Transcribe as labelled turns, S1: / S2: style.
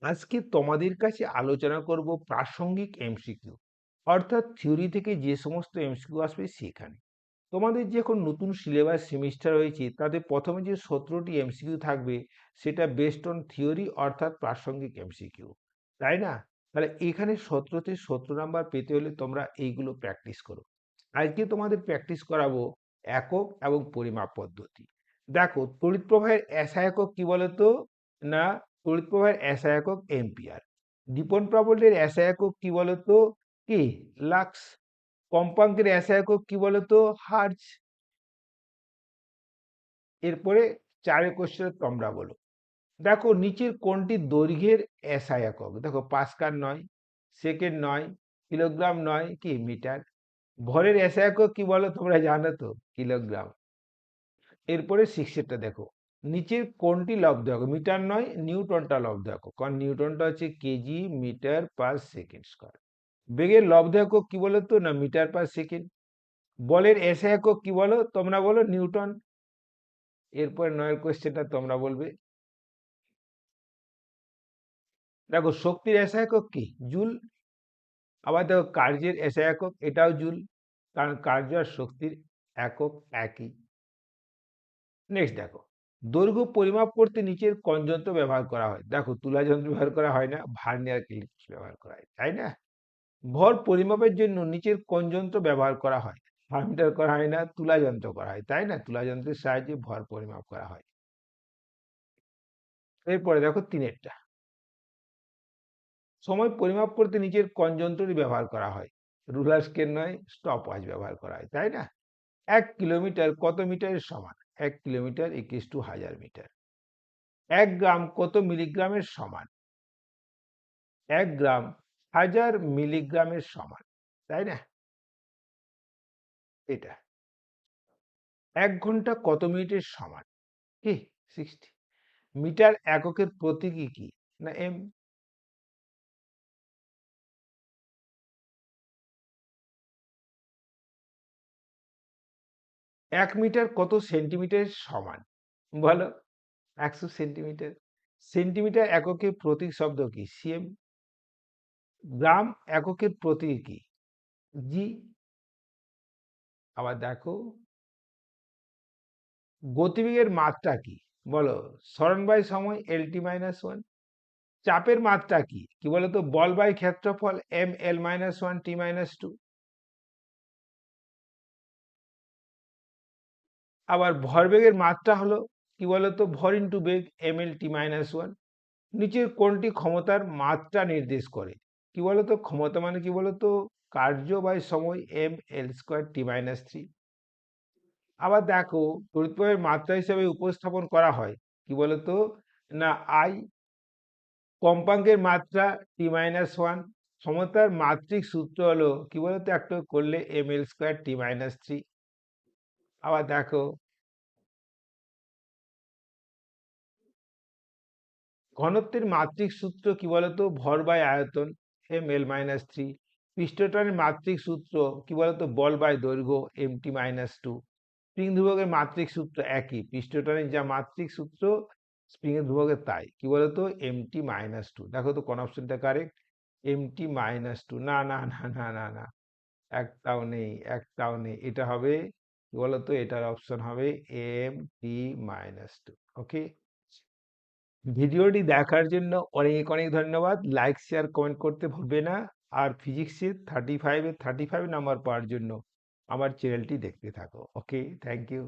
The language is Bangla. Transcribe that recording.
S1: আজকে তোমাদের কাছে আলোচনা করব প্রাসঙ্গিক এমসিকিউ, অর্থাৎ থিওরি থেকে যে সমস্ত এমসিকিউ আসবে সেখানে। তোমাদের যে এখন নতুন সিলেবাস সেমিস্টার হয়েছে তাতে প্রথমে যে 17টি এমসিকিউ থাকবে সেটা বেসড অন থিওরি অর্থাৎ প্রাসঙ্গিক এমসিকিউ, তাই না? তাহলে এখানে 17তে 17 নাম্বার পেতে হলে তোমরা এইগুলো প্র্যাকটিস করো। আজকে তোমাদের প্র্যাকটিস করাবো একক এবং পরিমাপ পদ্ধতি। দেখো, তড়িৎ প্রবাহের এসআই একক কি বলতো? না, তড়িৎ প্রবাহের এসআই একক এম্পিয়ার। দীপন প্রাবল্যের এসআই একক কি বলতো? কি? লাক্স। কম্পাঙ্কের এসআই একক কি বলতো? হার্জ। এরপরে 4 কোশ্চেন তোমরা বলো। দেখো, নিচের কোনটি দৈর্ঘ্যের এসআই একক? দেখো, পাস্কাল নয়, সেকেন্ড নয়, কিলোগ্রাম নয়, কি মিটার। ভরের এসআই একক কি বলো? তোমরা জানো তো, কিলোগ্রাম। এরপরে 6 দেখো, নিচের কোনটি লব্ধ একক? মিটার নয়, নিউটনটা লব্ধ একক, কারণ নিউটনটা হচ্ছে kg metre per second square. বেগের লব্ধ একক কি বলতো? না, মিটার পার সেকেন্ড। বলের এসআই একক কি বলো? তোমরা বলো নিউটন। এরপর 9 কোশ্চেনটা তোমরা বলবে। দেখো, শক্তির এসআই একক কি? জুল। আবার দেখো, কার্যের এসআই একক, এটাও জুল, কারণ কার্য আর শক্তির একক একই। নেক্সট দেখো, দৈর্ঘ্য পরিমাপ করতে নিচের কোন যন্ত্র ব্যবহার করা হয়? দেখো, তুলা যন্ত্র ব্যবহার করা হয় না, ভার্নিয়ার ক্যালিপার ব্যবহার করা হয়, তাই না? ভর পরিমাপের জন্য নিচের কোন যন্ত্র ব্যবহার করা হয়? থার্মোমিটার করা হয় না, তুলা যন্ত্র করা হয়, তাই না? তুলা যন্ত্রের সাহায্যে ভর পরিমাপ করা হয়। এরপরে দেখো, তিনেরটা, সময় পরিমাপ করতে নিচের কোন যন্ত্রটি ব্যবহার করা হয়? রুলার স্কেল নয়, স্টপ ওয়াচ ব্যবহার করা হয়, তাই না? 1 কিলোমিটার কত মিটারের সমান? 1 কিলোমিটার ইকুয়াল টু 1000 মিটার। 1 গ্রাম কত মিলিগ্রামের সমান? 1 গ্রাম 1000 মিলিগ্রামের সমান, তাই না? এটা 1 ঘন্টা কত মিনিটের সমান? কি? 60। মিটার এককের প্রতীকী কি? না, এম। 1 মিটার কত সেন্টিমিটারের সমান? বলো। 100 সেন্টিমিটার। সেন্টিমিটার এককের প্রতীক শব্দ কি? সিএম। গ্রাম এককের প্রতীক কি? জি। আবার দেখো, গতিবেগের মাত্রা কি? বলো। সরণ বাই সময়, LT-1। চাপের মাত্রা কি? কি বলতো? বল বাই ক্ষেত্রফল, ML-1 T-2। আবার ভরবেগের মাত্রা হলো কি বলতো? ভর ইন্টু বেগ, ML-T-1। নিচের কোনটি ক্ষমতার মাত্রা নির্দেশ করে? কি বলতো? ক্ষমতা মানে কি বলতো? কার্য বাই সময়, ML²T-3। আবার দেখো, তড়িৎ প্রবাহের মাত্রা হিসেবে উপস্থাপন করা হয় কি বলতো? না, আই। কম্পাঙ্কের মাত্রা T-1। সমতার মাত্রিক সূত্র হলো কি বলতো? একটা করলে ML²T-3। আবার দেখো, ঘনত্বের মাত্রিক সূত্র কি বলতো? ভর বাই আয়তন, ML-3। পৃষ্ঠটানের মাত্রিক সূত্র কি বলতো? বল বাই দৈর্ঘ্য, MT-2। স্প্রিং ধ্রুবকের মাত্রিক সূত্র একই, পৃষ্ঠটানের যা মাত্রিক সূত্র স্প্রিং এর ধ্রুবকের তাই, কি বলতো? MT-2। দেখো তো কোন অপশনটা কারেক্ট? MT-2। না না না না না না, একটাও নেই, একটাও নেই। এটা হবে কি বলতো? এটার অপশন হবে MT-2। ওকে। ভিডিওটি দেখার জন্য অনেক অনেক ধন্যবাদ। লাইক, শেয়ার, কমেন্ট করতে ভুলবে না। আর ফিজিক্সের 35-এ 35 নাম্বার পাওয়ার জন্য আমার চ্যানেলটি দেখতে থাকো। ওকে, থ্যাংক ইউ।